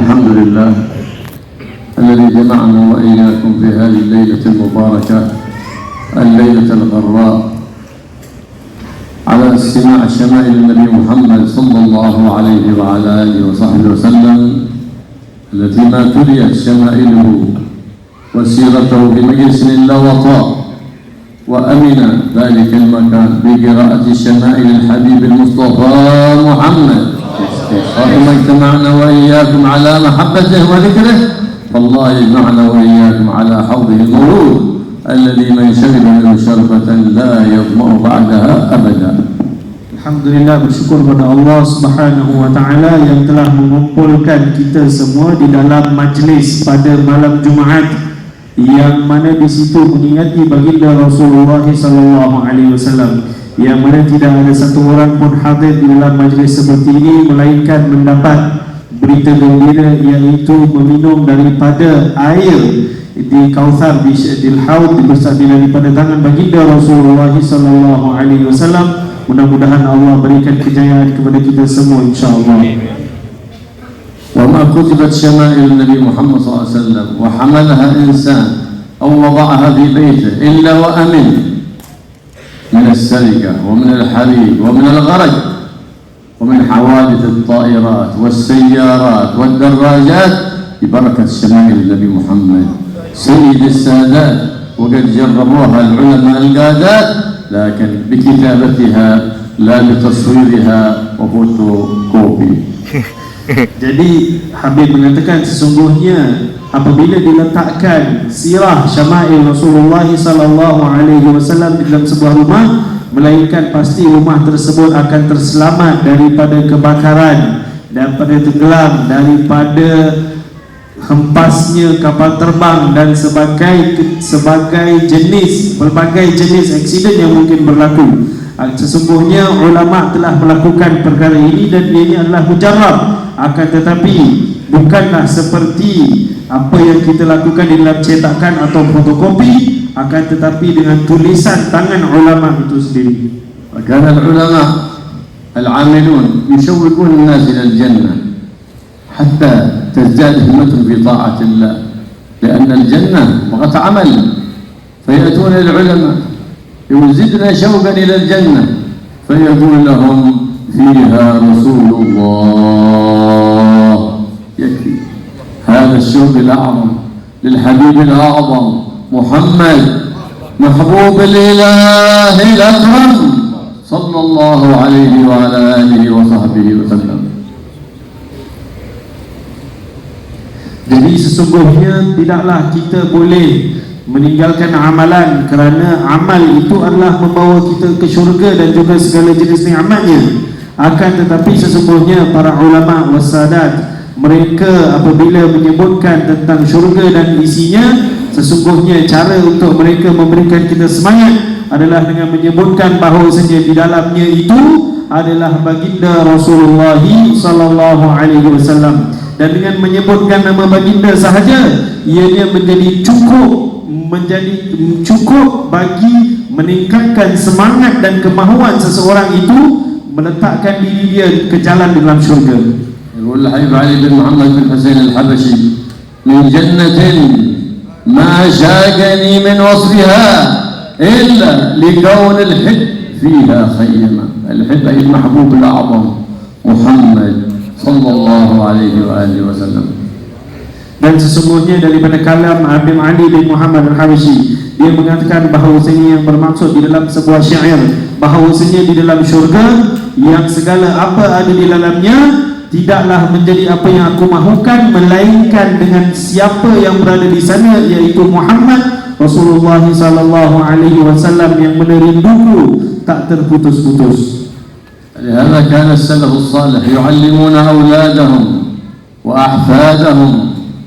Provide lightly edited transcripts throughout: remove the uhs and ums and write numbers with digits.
الحمد لله الذي جمعنا وإياكم في هذه الليلة المباركة، الليلة الغراء، على استماع شمائل النبي محمد صلى الله عليه وعلى آله وصحبه وسلم، التي ما تليت شمائله وسيرته في مجلس لا وطاء، وأمن ذلك المكان بقراءة شمائل الحبيب المصطفى محمد. وما اجتمعنا وإياكم على محبته وذكره، فالله يجمعنا وإياكم على حوضه المورود الذي من شرب منه شربة لا يظمأ بعدها أبدا. Alhamdulillah, bersyukur kepada Allah Subhanahu wa taala yang telah mengumpulkan kita semua di dalam majlis pada malam Jumaat, yang mana di situ mengingati baginda Rasulullah sallallahu alaihi wasallam, yang mana tidak ada satu orang pun hadir di dalam majlis seperti ini melainkan mendapat berita gembira, iaitu meminum daripada air di Kautsar di Haud daripada tangan baginda Rasulullah sallallahu alaihi wasallam. Mudah-mudahan Allah berikan kejayaan kepada kita semua, insya-Allah. وما كتبت شمائل النبي محمد صلى الله عليه وسلم وحملها إنسان أو وضعها في بيته إلا وأمن من السرقة ومن الحريق ومن الغرق ومن حوادث الطائرات والسيارات والدراجات ببركة شمائل النبي محمد سيد السادات. وقد جربوها العلماء القادات، لكن بكتابتها لا بتصويرها وفوتوكوبي. Jadi Habib mengatakan sesungguhnya apabila diletakkan sirah syama'il Rasulullah sallallahu alaihi wasallam di dalam sebuah rumah, melainkan pasti rumah tersebut akan terselamat daripada kebakaran, daripada tenggelam, daripada hempasnya kapal terbang dan berbagai jenis aksiden yang mungkin berlaku. Sesungguhnya ulama telah melakukan perkara ini dan ini adalah mujarrab, akan tetapi bukanlah seperti apa yang kita lakukan di dalam cetakan atau fotokopi, akan tetapi dengan tulisan tangan ulama itu sendiri. وكان العلماء العاملون يشوقون الناس إلى الجنة حتى تزداد همتهم في طاعة الله، لأن الجنة وقت عمل، فيأتون العلماء يزدنا شوقا إلى الجنة، فيقول لهم فيها رسول الله. يكفي هذا الشوق الأعظم للحبيب الأعظم محمد محبوب الإله الأكرم صلى الله عليه وعلى آله وصحبه وسلم. Jadi sesungguhnya tidaklah kita boleh meninggalkan amalan, kerana amal itu adalah membawa kita ke syurga dan juga segala jenis nikmatnya. Akan tetapi sesungguhnya para ulama wassadat, mereka apabila menyebutkan tentang syurga dan isinya, sesungguhnya cara untuk mereka memberikan kita semangat adalah dengan menyebutkan bahawasanya di dalamnya itu adalah baginda Rasulullah sallallahu alaihi wasallam, dan dengan menyebutkan nama baginda sahaja ianya menjadi cukup bagi meningkatkan semangat dan kemahuan seseorang itu meletakkan diri dia ke jalan dalam syurga. يقول الحبيب علي بن محمد بن حسين الحبشي من جنة ما شاقني من وصفها إلا لكون الحب فيها خيما. الحب أي المحبوب الأعظم محمد صلى الله عليه وآله وسلم. Dan sesungguhnya daripada kalam Habib Ali bin Muhammad al-Habashi, dia mengatakan bahawasanya yang bermaksud di dalam sebuah syair, bahawasanya di dalam syurga yang segala apa ada di dalamnya tidaklah menjadi apa yang aku mahukan, melainkan dengan siapa yang berada di sana, iaitu Muhammad Rasulullah sallallahu alaihi wasallam yang menerinduku tak terputus-putus. لهذا كان السلف الصالح يعلمون أولادهم وأحفادهم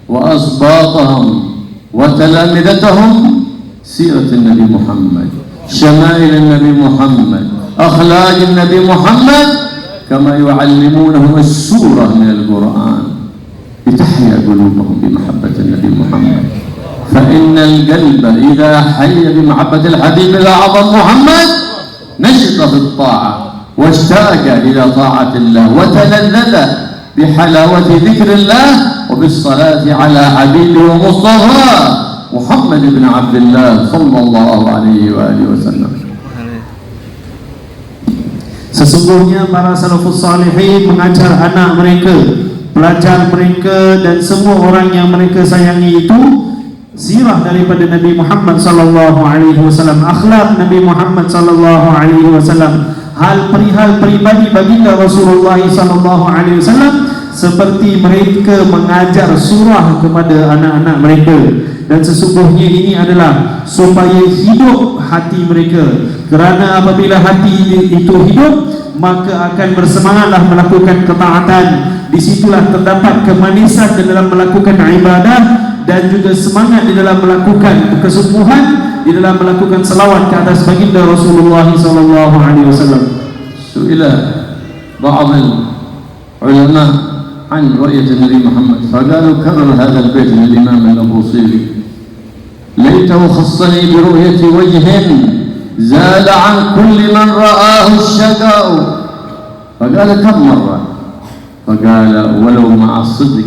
وأصباطهم وتلامذتهم سيرة النبي محمد، شمائل النبي محمد، أخلاق النبي محمد، كما يعلمونهم السورة من القرآن لتحيا قلوبهم بمحبة النبي محمد. فإن القلب إذا حي بمحبة الحبيب الأعظم محمد نشط في الطاعة واشتاق إلى طاعة الله وتلذذ بحلاوة ذكر الله وبالصلاة على حبيبه ومصطفى محمد بن عبد الله صلى الله عليه وآله وسلم. Sesungguhnya para salafus salihin mengajar anak mereka, pelajar mereka dan semua orang yang mereka sayangi itu sirah daripada Nabi Muhammad sallallahu alaihi wasallam, akhlak Nabi Muhammad sallallahu alaihi wasallam, hal perihal peribadi baginda Rasulullah sallallahu alaihi wasallam, seperti mereka mengajar surah kepada anak-anak mereka. Dan sesungguhnya ini adalah supaya hidup hati mereka, kerana apabila hati itu hidup maka akan bersemangatlah melakukan ketaatan. Disitulah terdapat kemanisan di dalam melakukan ibadah dan juga semangat di dalam melakukan kesungguhan di dalam melakukan salawat ke atas baginda Rasulullah sallallahu alaihi wasallam. Su'ila ba'd al-ulama عن رؤية النبي محمد فقالوا كرر هذا البيت للإمام البوصيري: ليته خصني برؤية وجه زال عن كل من رآه الشقاء. فقال كم مرة؟ فقال ولو مع الصدق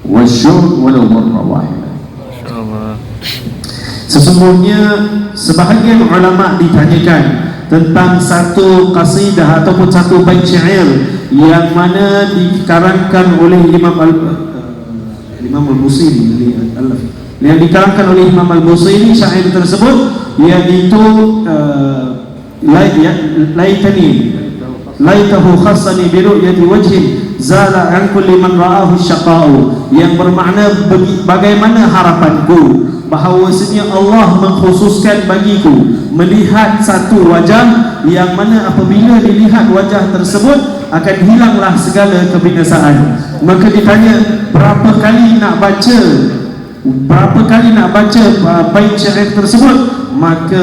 والشوق ولو مرة واحدة. Sesungguhnya sebahagian ulama ditanyakan tentang satu qasidah ataupun satu bait syair yang mana dikarangkan oleh Imam Al-Busiri, yang dikarangkan oleh Imam Al-Busiri. Syair tersebut iaitu laitahu khassani bi ru'yati wajhin zala an kulli man ra'ahu syaqa'u, yang bermakna bagaimana harapanku bahawasanya Allah mengkhususkan bagiku melihat satu wajah yang mana apabila dilihat wajah tersebut akan hilanglah segala kebinasaan. Maka ditanya berapa kali nak baca bait syair tersebut, maka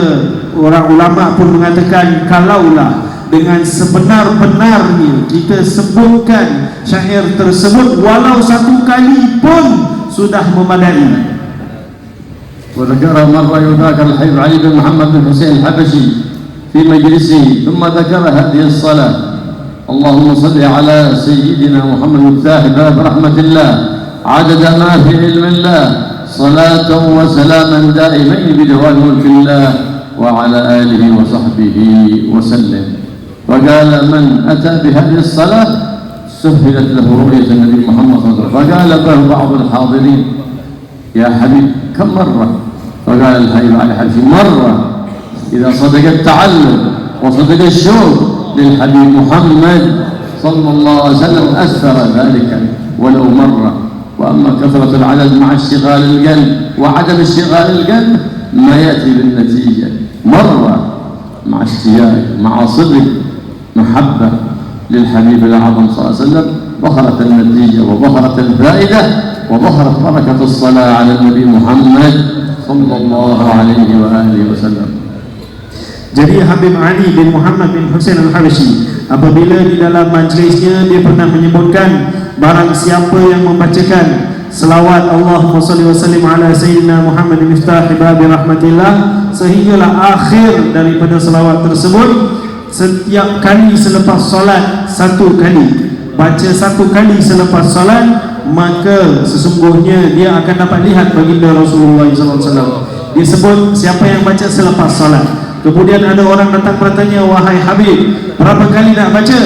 orang ulama pun mengatakan kalaulah dengan sebenar-benarnya kita sebutkan syair tersebut walau satu kali pun sudah memadai. وذكر مرة يذاكر الحبيب علي بن محمد بن حسين الحبشي في مجلسه ثم ذكر هذه الصلاة: اللهم صل على سيدنا محمد الثاهب برحمة الله عدد ما في علم الله صلاة وسلاما دائمين بدوام ملك الله وعلى آله وصحبه وسلم. وقال من أتى بهذه الصلاة سهلت له رؤية النبي محمد صلى الله عليه وسلم. فقال له بعض الحاضرين: يا حبيب كم مرة؟ فقال الحبيب علي حبشي: مرة إذا صدق التعلم وصدق الشوق للحبيب محمد صلى الله عليه وسلم أثر ذلك ولو مرة. وأما كثرة العدد مع اشتغال القلب وعدم اشتغال القلب ما يأتي بالنتيجة. مرة مع اشتياق مع صدق محبة للحبيب الأعظم صلى الله عليه وسلم ظهرت النتيجة وظهرت الفائدة وظهرت بركة الصلاة على النبي محمد صلى الله عليه وآله وسلم. Jadi Habib Ali bin Muhammad bin Husain Al-Habsyi apabila di dalam majlisnya dia pernah menyebutkan barang siapa yang membacakan selawat Allahumma salli wa sallim ala sayyidina Muhammad miftah babi rahmatillah sehinggalah akhir daripada selawat tersebut, setiap kali selepas solat satu kali, baca satu kali selepas solat, maka sesungguhnya dia akan dapat lihat baginda Rasulullah SAW. Dia sebut siapa yang baca selepas solat. Kemudian ada orang datang bertanya, wahai Habib, berapa kali nak baca?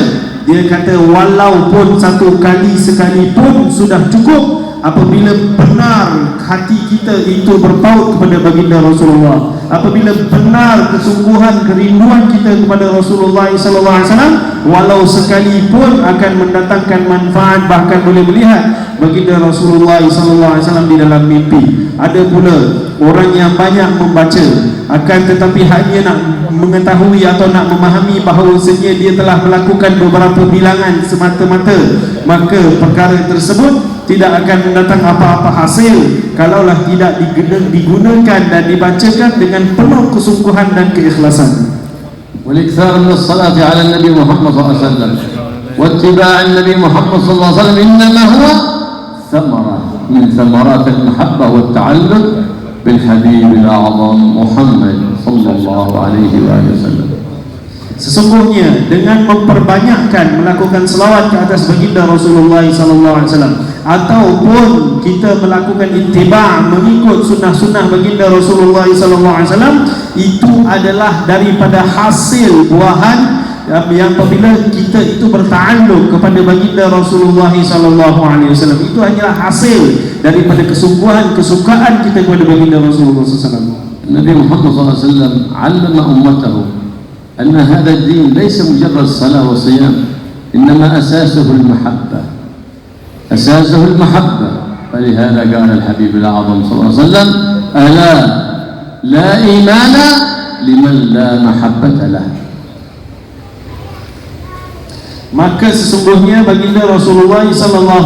Dia kata walaupun satu kali sekalipun sudah cukup apabila benar hati kita itu berpaut kepada baginda Rasulullah, apabila benar kesungguhan kerinduan kita kepada Rasulullah SAW, walau sekalipun akan mendatangkan manfaat, bahkan boleh melihat baginda Rasulullah SAW di dalam mimpi. Ada pula orang yang banyak membaca akan tetapi hanya nak mengetahui atau nak memahami bahawasanya dia telah melakukan beberapa bilangan semata-mata, maka perkara tersebut tidak akan mendatang apa-apa hasil kalaulah tidak digunakan dan dibacakan dengan penuh kesungguhan dan keikhlasan. والإكثار من الصلاة على النبي محمد صلى الله عليه وسلم واتباع النبي محمد صلى الله عليه وسلم إنما هو ثمرة من ثمرات المحبة والتعلق بالحبيب الأعظم محمد صلى الله عليه وآله وسلم. Sesungguhnya dengan memperbanyakkan melakukan selawat ke atas baginda Rasulullah SAW, ataupun kita melakukan ittiba', mengikut sunnah-sunnah baginda Rasulullah SAW, itu adalah daripada hasil buahan yang apabila kita itu berta'alluq kepada baginda Rasulullah SAW. Itu hanyalah hasil daripada kesungguhan, kesukaan kita kepada baginda Rasulullah SAW. Nabi Muhammad SAW 'allama ummatahu أن هذا الدين ليس مجرد صلاة وصيام، إنما أساسه المحبة، أساسه المحبة. فلهذا قال الحبيب الأعظم صلى الله عليه وسلم: ألا لا إيمان لمن لا محبة له. Maka sesungguhnya baginda Rasulullah SAW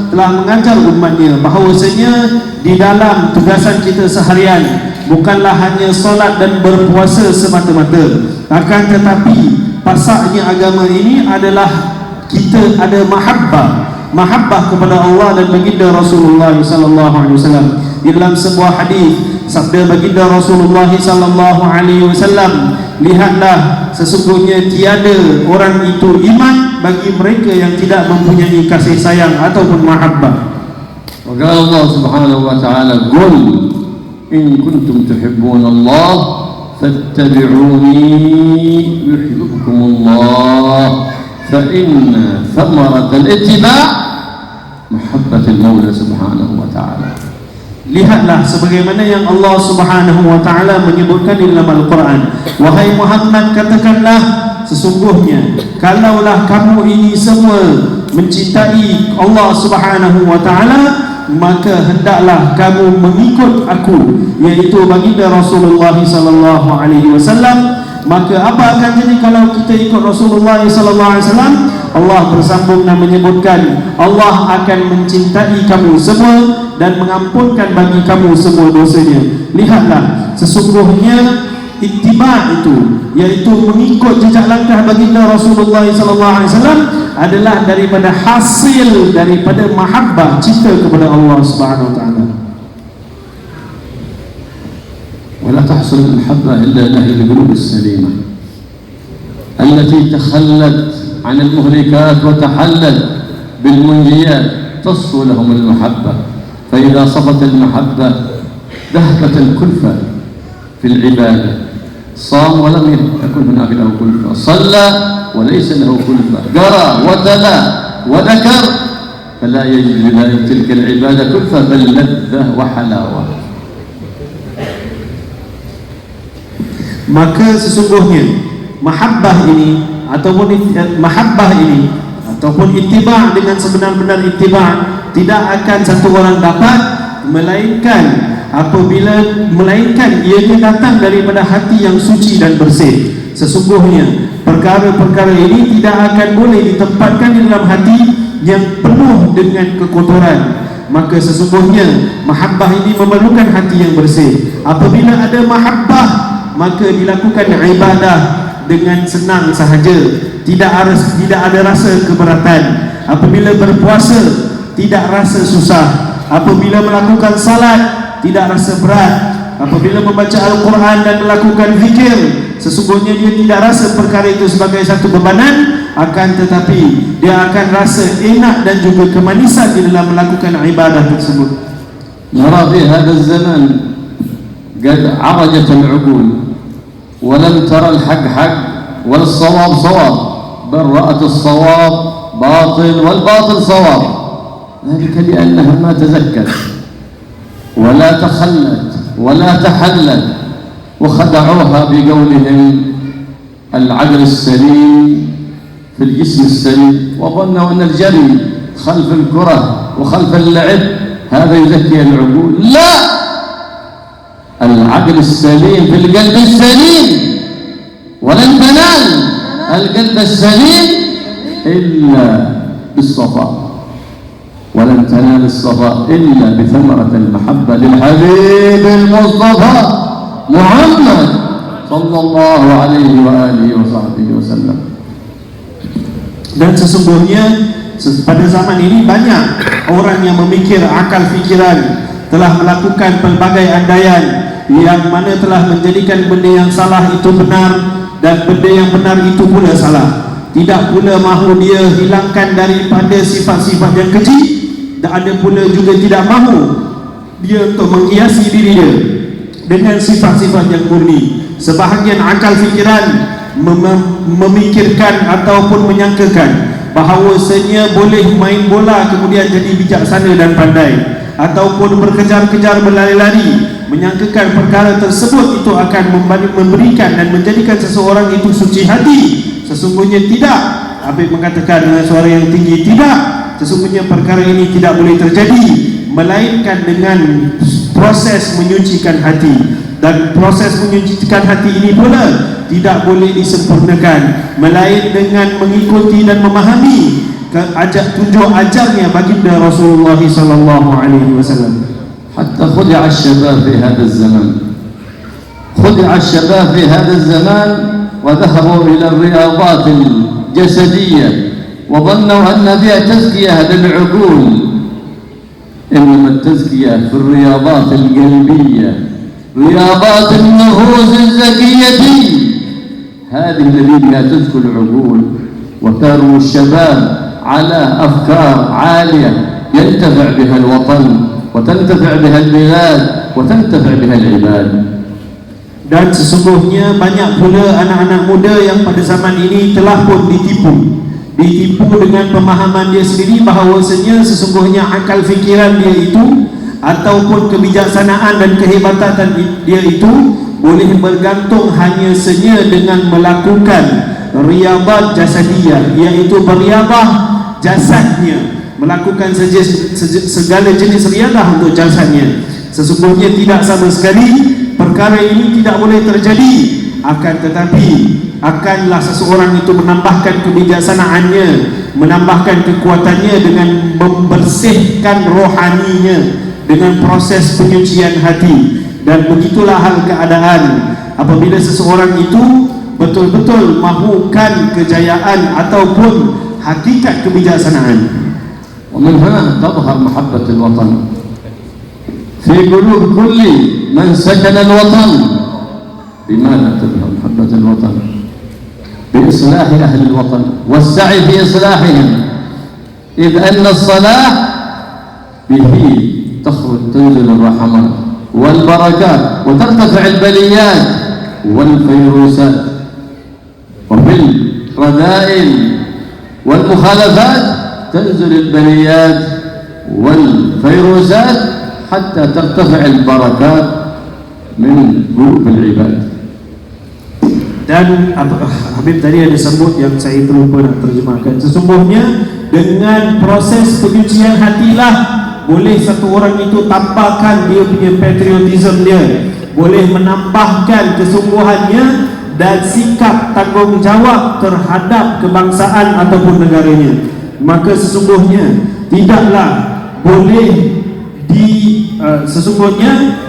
telah mengajar umatnya bahawasanya di dalam tugasan kita seharian bukanlah hanya solat dan berpuasa semata-mata, akan tetapi pasaknya agama ini adalah kita ada mahabbah kepada Allah dan baginda Rasulullah SAW. Dalam sebuah hadis sabda baginda Rasulullah SAW, lihatlah sesungguhnya tiada orang itu iman bagi mereka yang tidak mempunyai kasih sayang ataupun mahabbah. وقال الله سبحانه وتعالى: قل إن كنتم تحبون الله فاتبعوني يحببكم الله فإن ثمرة الاتباع محبة المولى سبحانه وتعالى. Lihatlah sebagaimana yang Allah Subhanahu wa taala menyebutkan di dalam Al-Quran, wahai Muhammad, katakanlah sesungguhnya kalaulah kamu ini semua mencintai Allah Subhanahu wa taala, maka hendaklah kamu mengikut aku, yaitu baginda Rasulullah sallallahu alaihi wasallam. Maka apa akan jadi kalau kita ikut Rasulullah sallallahu alaihi wasallam? Allah bersambung dan menyebutkan, Allah akan mencintai kamu semua dan mengampunkan bagi kamu semua dosanya. Lihatlah sesungguhnya ittiba' itu, yaitu mengikut jejak langkah baginda Rasulullah sallallahu alaihi wasallam, adalah daripada hasil daripada mahabbah, cinta kepada Allah Subhanahu wa taala. ولا تحصل المحبة إلا لأهل القلوب السليمة التي تخلت عن المهلكات وتحلت بالمنجيات، تصفو لهم المحبة. فإذا صفت المحبة ذهبت الكلفة في العبادة. صام ولم يكن هناك له كلفة، صلى وليس له كلفة، قرأ وتلا وذكر فلا يجد لذلك تلك العبادة كلفة بل لذة وحلاوة. Maka sesungguhnya mahabbah ini ataupun ittiba' dengan sebenar-benar ittiba' tidak akan satu orang dapat melainkan ianya datang daripada hati yang suci dan bersih. Sesungguhnya perkara-perkara ini tidak akan boleh ditempatkan di dalam hati yang penuh dengan kekotoran. Maka sesungguhnya mahabbah ini memerlukan hati yang bersih. Apabila ada mahabbah, maka dilakukan ibadah dengan senang sahaja, tidak ada rasa keberatan. Apabila berpuasa, tidak rasa susah. Apabila melakukan salat, tidak rasa berat. Apabila membaca Al-Quran dan melakukan zikir, sesungguhnya dia tidak rasa perkara itu sebagai satu bebanan, akan tetapi dia akan rasa enak dan juga kemanisan di dalam melakukan ibadah tersebut. نرى في هذا الزمن قد عرجت العقول ولم ترى الحق حق والصواب صواب، بل رأت الصواب باطل والباطل صواب. ذلك لأنها ما تزكت ولا تخلت ولا تحلت، وخدعوها بقولهم العقل السليم في الجسم السليم، وظنوا أن الجري خلف الكرة وخلف اللعب هذا يزكي العقول. لا، العقل السليم في القلب السليم، ولن تنال القلب السليم إلا بالصفاء، ولن تنال الصفاء إلا بثمرة المحبة للحبيب المصطفى محمد صلى الله عليه وآله وصحبه وسلم. Dan sesungguhnya pada zaman ini banyak orang yang memikir akal fikiran, telah melakukan pelbagai andaian yang mana telah menjadikan benda yang salah itu benar, dan benda yang benar itu pula salah. Tidak pula mahu dia hilangkan daripada sifat-sifat yang keji, dan ada pula juga tidak mahu dia untuk menghiasi diri dia dengan sifat-sifat yang murni. Sebahagian akal fikiran memikirkan ataupun menyangkakan bahawasanya boleh main bola kemudian jadi bijaksana dan pandai, ataupun berkejar-kejar berlari-lari, menyangkakan perkara tersebut itu akan memberikan dan menjadikan seseorang itu suci hati. Sesungguhnya tidak. Habib mengatakan dengan suara yang tinggi, tidak, sesungguhnya perkara ini tidak boleh terjadi melainkan dengan proses menyucikan hati. Dan proses menyucikan hati ini pula tidak boleh disempurnakan melainkan dengan mengikuti dan memahami tunjuk ajarnya baginda Rasulullah sallallahu alaihi wasallam. حتى خدع الشباب في هذا الزمان، خدع الشباب في هذا الزمان وذهبوا إلى الرياضات الجسدية وظنوا أن فيها تزكية للعقول، إنما التزكية في الرياضات القلبية، رياضات النفوس الزكية، هذه التي بها تزكو العقول وتروي الشباب على أفكار عالية ينتفع بها الوطن وتنتفع بها البلاد وتنتفع بها العباد. Dan sesungguhnya banyak pula anak-anak muda yang pada zaman ini telah pun ditipu dengan pemahaman dia sendiri bahawasanya sesungguhnya akal fikiran dia itu ataupun kebijaksanaan dan kehebatan dia itu boleh bergantung hanya saja dengan melakukan riyadhat jasadiyah, iaitu beriadah jasadnya, melakukan segala jenis riadah untuk jasadnya. Sesungguhnya tidak sama sekali perkara ini tidak boleh terjadi, akan tetapi akanlah seseorang itu menambahkan kebijaksanaannya, menambahkan kekuatannya dengan membersihkan rohaninya dengan proses penyucian hati. Dan begitulah hal keadaan apabila seseorang itu betul-betul mahukan kejayaan ataupun hakikat kebijaksanaan. ومن هنا تظهر محبة الوطن في قلوب كل من سكن الوطن. بماذا تظهر محبة الوطن؟ بإصلاح أهل الوطن والسعي في إصلاحهم، إذ أن الصلاح به تنزل الرحمات والبركات وترتفع البليات والفيروسات، وفي الرذائل والمخالفات تنزل البليات والفيروسات حتى ترتفع البركات من قلوب العباد. Dan Habib tadi ada sebut yang saya terlupa nak terjemahkan. Sesungguhnya dengan proses penyucian hatilah boleh satu orang itu tambahkan dia punya patriotism dia, boleh menambahkan kesungguhannya dan sikap tanggungjawab terhadap kebangsaan ataupun negaranya. Maka sesungguhnya tidaklah boleh sesungguhnya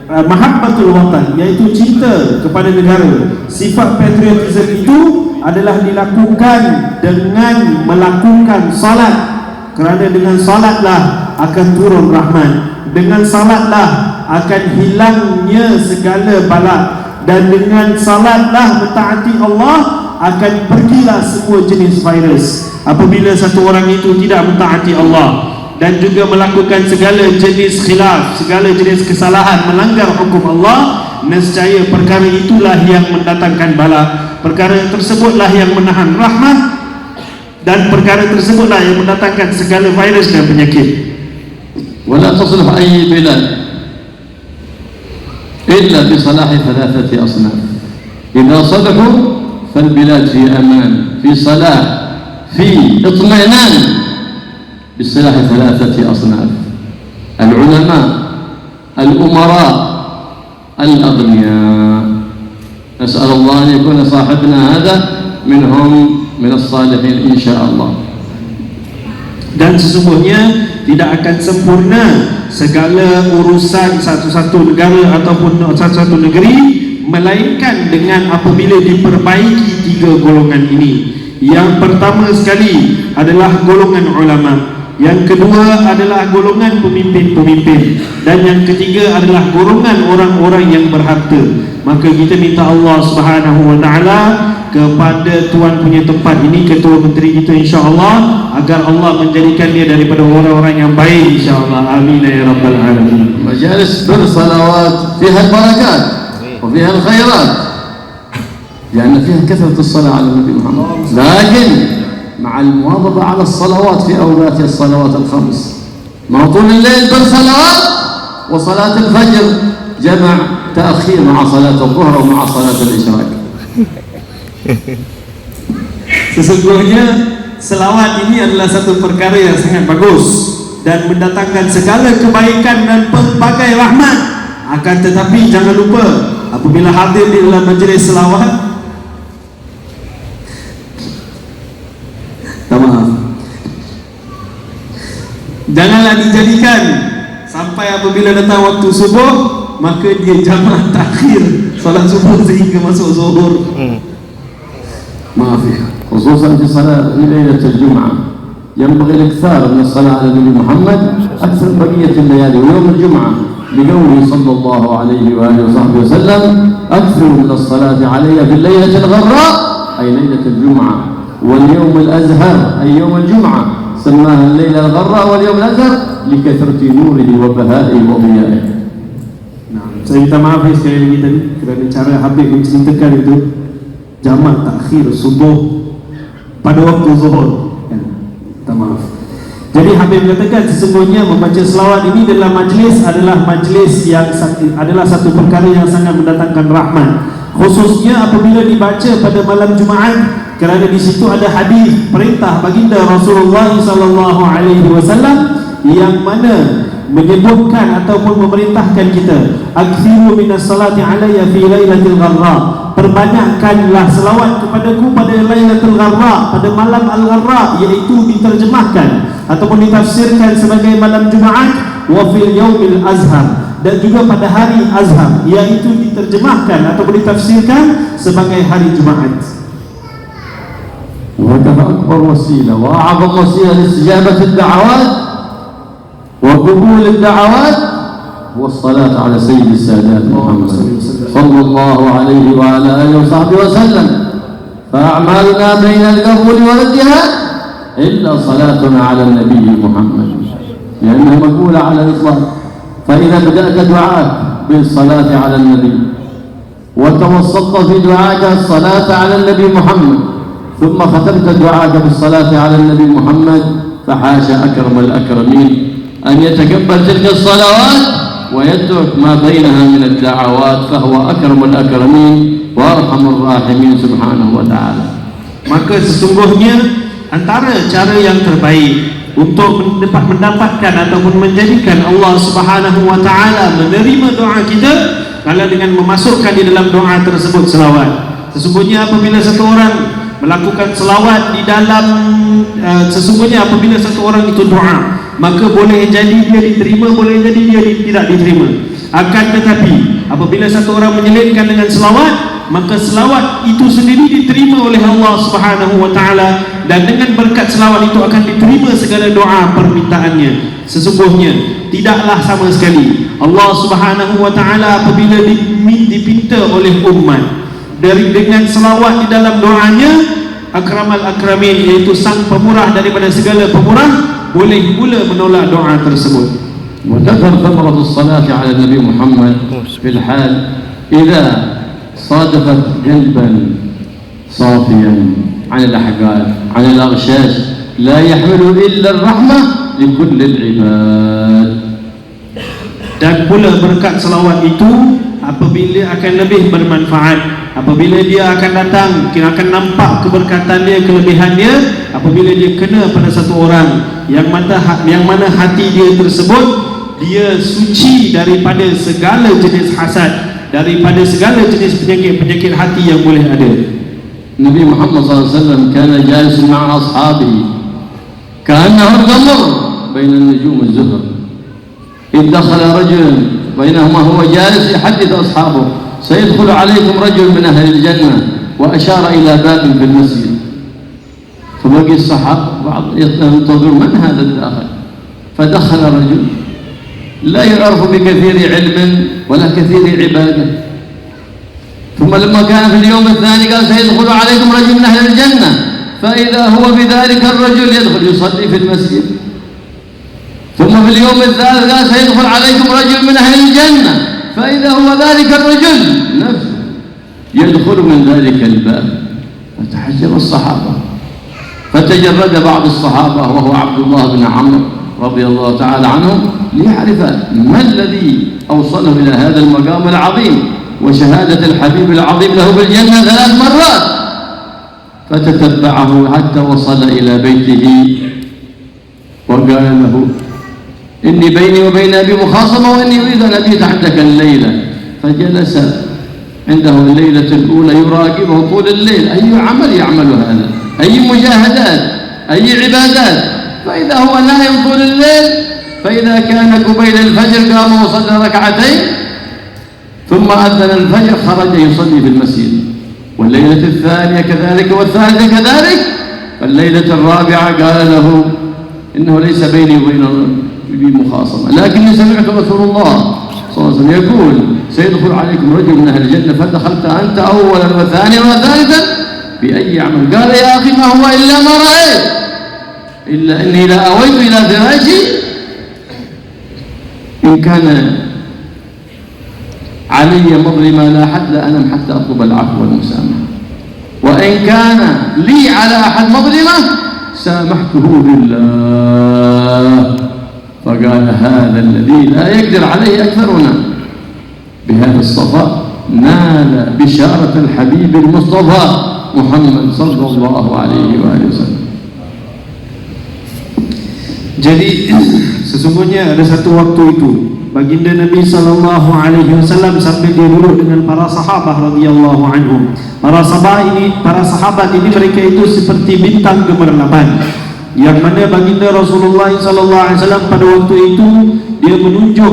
mahabbatul watan, iaitu cinta kepada negara, sifat patriotism itu adalah dilakukan dengan melakukan salat, kerana dengan salatlah akan turun rahmat, dengan salatlah akan hilangnya segala bala, dan dengan salatlah mentaati Allah akan pergilah semua jenis virus. Apabila satu orang itu tidak mentaati Allah dan juga melakukan segala jenis khilaf, segala jenis kesalahan, melanggar hukum Allah, nescaya perkara itulah yang mendatangkan bala, perkara tersebutlah yang menahan rahmat, dan perkara tersebutlah yang mendatangkan segala virus dan penyakit. ولا تصلح أي بلاد إلا بصلاح ثلاثة أصناف. إذا صلحوا فالبلاد في أمان، في صلاح، في اطمئنان، بصلاح ثلاثة أصناف: العلماء، الأمراء، الأغنياء. نسأل الله أن يكون صاحبنا هذا منهم من الصالحين إن شاء الله. Dan sesungguhnya tidak akan sempurna segala urusan satu-satu negara ataupun satu-satu negeri melainkan dengan apabila diperbaiki tiga golongan ini. Yang pertama sekali adalah golongan ulama, yang kedua adalah golongan pemimpin-pemimpin, dan yang ketiga adalah golongan orang-orang yang berharta. Maka kita minta Allah Subhanahu wa taala kepada tuan punya tempat ini, Ketua Menteri kita, insya-Allah, agar Allah menjadikan dia daripada orang-orang yang baik, insya-Allah. Amin ya rabbal alamin. مجالس بالصلوات فيها البركات وفيها الخيرات لأن فيها كثرة الصلاة على النبي محمد، لكن مع المواظبة على الصلوات في أوقات الصلوات الخمس، ما طول الليل بالصلوات وصلاة الفجر جمع تأخير مع صلاة الظهر ومع صلاة الإشراق. Sesungguhnya selawat ini adalah satu perkara yang sangat bagus dan mendatangkan segala kebaikan dan pelbagai rahmat. Akan tetapi jangan lupa, apabila hadir di dalam majlis selawat, janganlah dijadikan sampai apabila datang waktu subuh maka dia jamak takhir salat subuh sehingga masuk zuhur. ما فيها، خصوصا في صلاة في ليلة الجمعة ينبغي الإكثار من الصلاة على النبي محمد أكثر بقية الليالي ويوم الجمعة، لقوله صلى الله عليه وآله وصحبه وسلم: أكثر من الصلاة علي في الليلة الغراء، أي ليلة الجمعة، واليوم الأزهر أي يوم الجمعة، سماها الليلة الغراء واليوم الأزهر لكثرة نوره وبهائه وضيائه. Saya minta maaf sekali lagi tadi kerana cara Habib menceritakan itu jamak takhir subuh pada waktu zuhur. Minta maaf. Jadi Habib katakan sesungguhnya membaca selawat ini dalam majlis adalah majlis yang adalah satu perkara yang sangat mendatangkan rahmat, khususnya apabila dibaca pada malam Jumaat, kerana di situ ada hadis perintah baginda Rasulullah sallallahu alaihi wasallam yang mana menyebutkan ataupun memerintahkan kita, akthiru minas salati alayya fi lailatul gharra, perbanyakkanlah selawat kepadaku pada lailatul gharra, pada malam al-gharra, iaitu diterjemahkan ataupun ditafsirkan sebagai malam Jumaat, wa fil yaumil azhar, dan juga pada hari azhar, iaitu diterjemahkan ataupun ditafsirkan sebagai hari Jumaat. وهذا أكبر وسيلة وأعظم وسيلة لاستجابة الدعوات وقبول الدعوات هو الصلاة على سيد السادات محمد صلى الله عليه وعلى آله وصحبه وسلم. فأعمالنا بين القبول والردها إلا صلاتنا على النبي محمد، لأنها مقبولة على الإطلاق. فإذا بدأت دعاءك بالصلاة على النبي وتوسطت في دعاءك الصلاة على النبي محمد ثم ختمت دعاءك بالصلاة على النبي محمد، فحاشا أكرم الأكرمين أن يتقبل تلك الصلوات ويترك ما بينها من الدعوات، فهو أكرم الأكرمين وأرحم الراحمين سبحانه وتعالى. Maka sesungguhnya antara cara yang terbaik untuk mendapatkan ataupun menjadikan Allah Subhanahu wa taala menerima doa kita adalah dengan memasukkan di dalam doa tersebut selawat. Sesungguhnya apabila satu orang melakukan selawat di dalam sesungguhnya apabila satu orang itu doa, maka boleh jadi dia diterima, boleh jadi dia tidak diterima. Akan tetapi apabila satu orang menyelitkan dengan selawat, maka selawat itu sendiri diterima oleh Allah Subhanahu wa taala, dan dengan berkat selawat itu akan diterima segala doa permintaannya. Sesungguhnya tidaklah sama sekali Allah Subhanahu wa taala apabila dipinta oleh umat dengan selawat di dalam doanya, akramal akramin, iaitu sang pemurah daripada segala pemurah, boleh pula menolak doa tersebut. وتظهر ثمرة الصلاة على النبي محمد في الحال إذا صادفت قلبا صافيا عن الأحقاد عن الأغشاش لا يحمل إلا الرحمة لكل العباد. Dan pula berkat selawat itu apabila akan lebih bermanfaat, apabila dia akan datang, kita akan nampak keberkatan dia, kelebihan dia apabila dia kena pada satu orang yang mana hati dia tersebut dia suci daripada segala jenis hasad, daripada segala jenis penyakit-penyakit hati yang boleh ada. Nabi Muhammad SAW كان جالس مع أصحابه كأنه القمر بين النجوم الزهر، إذ دخل رجل بينهما هو جالس يحدث أصحابه سيدخل عليكم رجل من أهل الجنة، وأشار إلى باب في المسجد، فبقي الصحابة بعض ينتظر من هذا الداخل، فدخل رجل لا يعرف بكثير علم ولا كثير عبادة، ثم لما كان في اليوم الثاني قال سيدخل عليكم رجل من أهل الجنة فإذا هو بذلك الرجل يدخل يصلي في المسجد. ثم في اليوم الثالث قال سيدخل عليكم رجل من أهل الجنة فإذا هو ذلك الرجل نفسه يدخل من ذلك الباب. فتعجب الصحابة، فتجرد بعض الصحابة وهو عبد الله بن عمرو رضي الله تعالى عنه ليعرف ما الذي أوصله إلى هذا المقام العظيم وشهادة الحبيب العظيم له بالجنة 3 مرات. فتتبعه حتى وصل إلى بيته وقال له إني بيني وبين أبي مخاصمة وإني أريد أن أبيت عندك الليلة. فجلس عنده الليلة الأولى يراقبه طول الليل، أي عمل يعمل هذا، أي مجاهدات، أي عبادات. فإذا هو نائم طول الليل، فإذا كان قبيل الفجر قام وصلى ركعتين ثم أذن الفجر خرج يصلي في المسجد. والليلة الثانية كذلك والثالثة كذلك. فالليلة الرابعة قال له إنه ليس بيني وبين أبي مخاصمة، لكني سمعت رسول الله صلى الله عليه وسلم يقول سيدخل عليكم رجل من أهل الجنة فدخلت أنت أولا وثانيا وثالثا بأي عمل؟ قال يا أخي ما هو إلا ما رأيت، إلا أني لا أويت إلى فراشي إن كان علي مظلما لا أحد لا أنام حتى أطلب العفو والمسامحة، وإن كان لي على أحد مظلمة سامحته لله. فقال هذا الذي لا يقدر عليه أكثرنا. بهذا الصفاء نال بشارة الحبيب المصطفى محمد صلى الله عليه وآله وسلم. Jadi sesungguhnya ada satu waktu itu baginda Nabi sallallahu alaihi wasallam sampai dia duduk dengan para sahabat radhiyallahu anhum. Para sahabat ini mereka itu seperti bintang gemerlapan, yang mana baginda Rasulullah sallallahu alaihi wasallam pada waktu itu dia menunjuk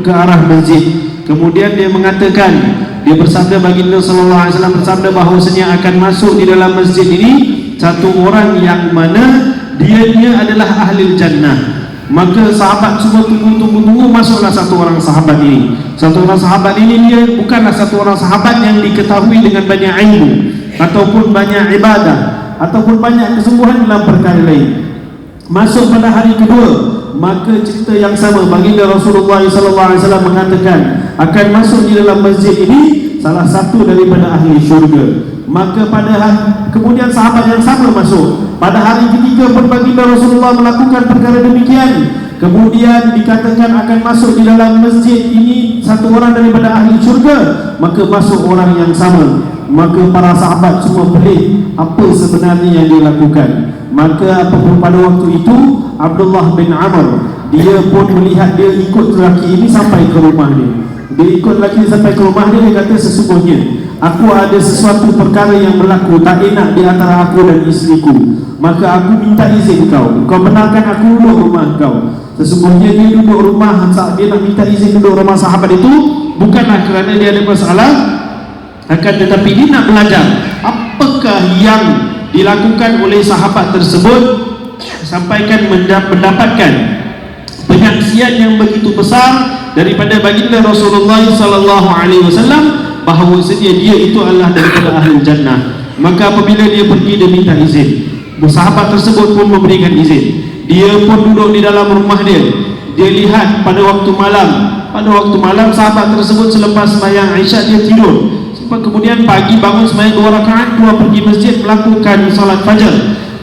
ke arah masjid. Kemudian dia mengatakan, dia bersabda, baginda sallallahu alaihi wasallam bersabda bahawasanya akan masuk di dalam masjid ini satu orang yang mana dia adalah ahli jannah. Maka sahabat semua tunggu, masuklah satu orang sahabat ini. Satu orang sahabat ini dia bukanlah satu orang sahabat yang diketahui dengan banyak ilmu ataupun banyak ibadah ataupun banyak kesungguhan dalam perkara lain. Masuk pada hari kedua, maka cerita yang sama, baginda Rasulullah SAW mengatakan akan masuk di dalam masjid ini salah satu daripada ahli syurga. Maka kemudian sahabat yang sama masuk. Pada hari ketiga pun baginda Rasulullah melakukan perkara demikian. Kemudian dikatakan akan masuk di dalam masjid ini satu orang daripada ahli syurga. Maka masuk orang yang sama. Maka para sahabat semua pelik apa sebenarnya yang dia lakukan. Maka pada waktu itu Abdullah bin Amr, dia pun melihat, dia ikut lelaki ini sampai ke rumah dia. Dia ikut lelaki sampai ke rumah dia. Dia kata sesungguhnya aku ada sesuatu perkara yang berlaku tak enak di antara aku dan isteriku. Maka aku minta izin kau benarkan aku duduk rumah kau. Sesungguhnya dia duduk rumah, saat dia nak minta izin duduk rumah sahabat itu bukanlah kerana dia ada masalah, akan tetapi dia nak belajar apakah yang dilakukan oleh sahabat tersebut sampaikan mendapatkan penyaksian yang begitu besar daripada baginda Rasulullah sallallahu alaihi wasallam bahawasanya dia itu adalah daripada ahli jannah. Maka apabila dia pergi, dia minta izin, sahabat tersebut pun memberikan izin. Dia pun duduk di dalam rumah dia. Dia lihat pada waktu malam sahabat tersebut selepas sembahyang Isyak dia tidur. Kemudian pagi bangun sembahyang 2 rakaat, keluar pergi masjid melakukan salat fajar.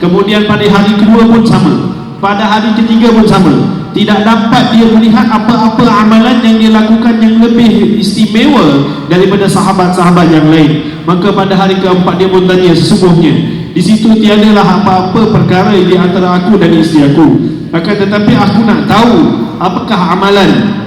Kemudian pada hari kedua pun sama, pada hari ketiga pun sama. Tidak dapat dia melihat apa-apa amalan yang dia lakukan yang lebih istimewa daripada sahabat-sahabat yang lain. Maka pada hari keempat dia pun tanya, sesungguhnya di situ tiadalah apa-apa perkara di antara aku dan isteri aku. Akan tetapi aku nak tahu apakah amalan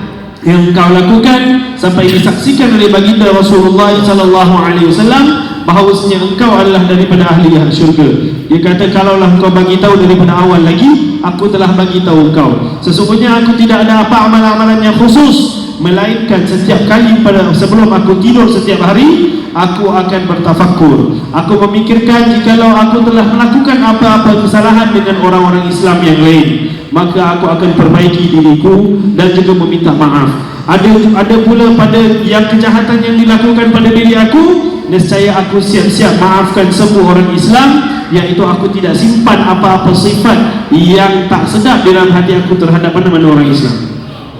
yang kau lakukan sampai disaksikan oleh baginda Rasulullah sallallahu alaihi wasallam bahawasanya engkau adalah daripada ahli syurga. Dia kata, kalaulah engkau bagi tahu daripada awal lagi, aku telah bagi tahu engkau. Sesungguhnya aku tidak ada apa amalan-amalan yang khusus, melainkan setiap kali sebelum aku tidur setiap hari, aku akan bertafakur. Aku memikirkan jikalau aku telah melakukan apa-apa kesalahan dengan orang-orang Islam yang lain, maka aku akan perbaiki diriku dan juga meminta maaf. Ada pula pada yang kejahatan yang dilakukan pada diri aku, nescaya aku siap-siap maafkan semua orang Islam, iaitu aku tidak simpan apa-apa sifat yang tak sedap dalam hati aku terhadap mana-mana orang Islam.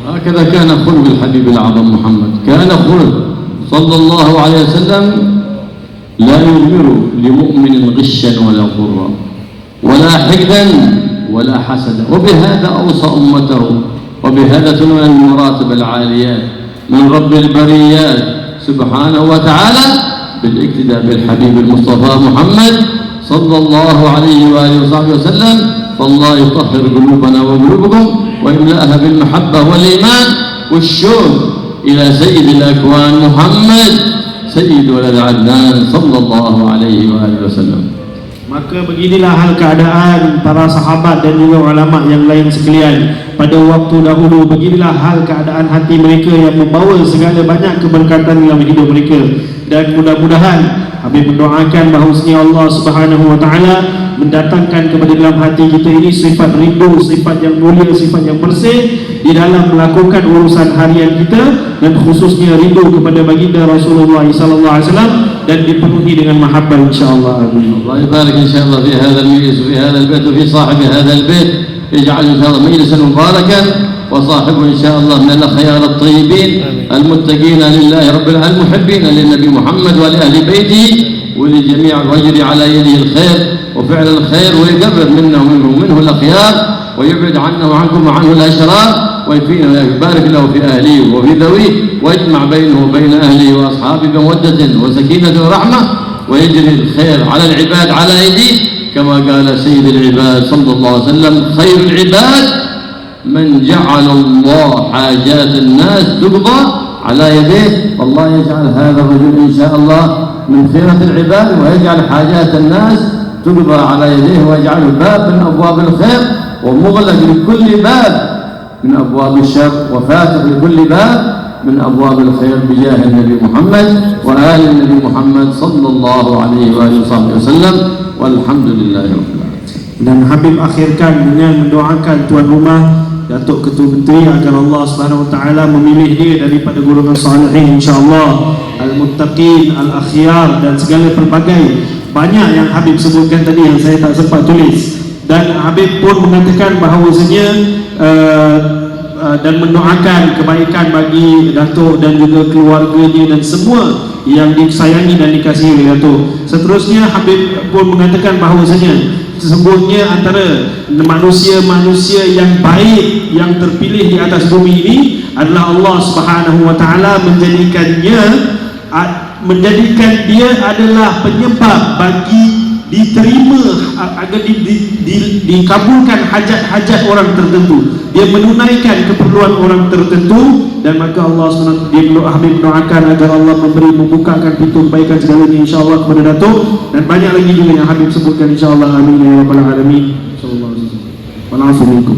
هكذا كان خلق الحبيب الأعظم محمد، كان خلق صلى الله عليه وسلم لا يغمر لمؤمن غشا ولا غرا ولا حقدا ولا حسدا، وبهذا أوصى أمته، وبهذا تنال المراتب العاليات من رب البريات سبحانه وتعالى بالاقتداء بالحبيب المصطفى محمد صلى الله عليه وآله وصحبه وسلم. فالله يطهر قلوبنا وقلوبكم ويملأها بالمحبة والإيمان والشوق إلى سيد الأكوان محمد سيد ولد عدنان صلى الله عليه وآله وسلم. Maka beginilah hal keadaan para sahabat dan juga ulama yang lain sekalian pada waktu dahulu. Beginilah hal keadaan hati mereka yang membawa segala banyak keberkatan dalam hidup mereka. Dan mudah-mudahan Habib mendoakan bahawasanya Allah Subhanahu wa taala mendatangkan kepada dalam hati kita ini sifat rindu, sifat yang mulia, sifat yang bersih di dalam melakukan urusan harian kita, dan khususnya rindu kepada baginda Rasulullah sallallahu alaihi wasallam dan dipenuhi dengan mahabbah insyaallah. الله يبارك إن شاء الله في هذا المجلس وفي هذا البيت وفي صاحب هذا البيت، يجعل إن شاء الله مجلسا مباركا وصاحبه إن شاء الله من الأخيار الطيبين المتقين لله رب العالمين المحبين للنبي محمد ولأهل بيته ولجميع ويجري على يده الخير وفعل الخير ويقرب منا ومنه الأخيار ويبعد عنا وعنكم وعنه الأشرار ويكفينا ويبارك له في أهله وفي ذويه ويجمع بينه وبين أهله وأصحابه بمودة وسكينة ورحمة ويجري الخير على العباد على أيديه كما قال سيد العباد صلى الله عليه وسلم خير العباد من جعل الله حاجات الناس تقضى على يديه. والله يجعل هذا الرجل إن شاء الله من خيرة العباد ويجعل حاجات الناس تقضى على يديه ويجعله باب من أبواب الخير ومغلق لكل باب من أبواب الشر وفاتح لكل باب من أبواب الخير بجاه النبي محمد وآل النبي محمد صلى الله عليه وآله وسلم والحمد لله رب العالمين. Dan Habib akhirkan dengan mendoakan tuan rumah Datuk Ketua Menteri agar Allah Subhanahu Wa Taala memilih dia daripada golongan salihin insyaallah, al-muttaqin, al-akhyar, dan segala pelbagai banyak yang Habib sebutkan tadi yang saya tak sempat tulis. Dan Habib pun mengatakan bahawasanya dan mendoakan kebaikan bagi Datuk dan juga keluarganya dan semua yang disayangi dan dikasihi oleh Datuk. Seterusnya Habib pun mengatakan bahawasanya sesungguhnya antara manusia-manusia yang baik yang terpilih di atas bumi ini adalah Allah Subhanahu wa taala menjadikan dia adalah penyebab bagi diterima agar dikabulkan hajat-hajat orang tertentu. Dia menunaikan keperluan orang tertentu, dan maka Allah SWT Habib mendoakan agar Allah membukakan pintu kebaikan segalanya insyaAllah kepada Datuk, dan banyak lagi juga yang Habib sebutkan insyaAllah. Amin ya rabbal alamin. Sallallahu alaihi wasallam. Wa na'afu minkum.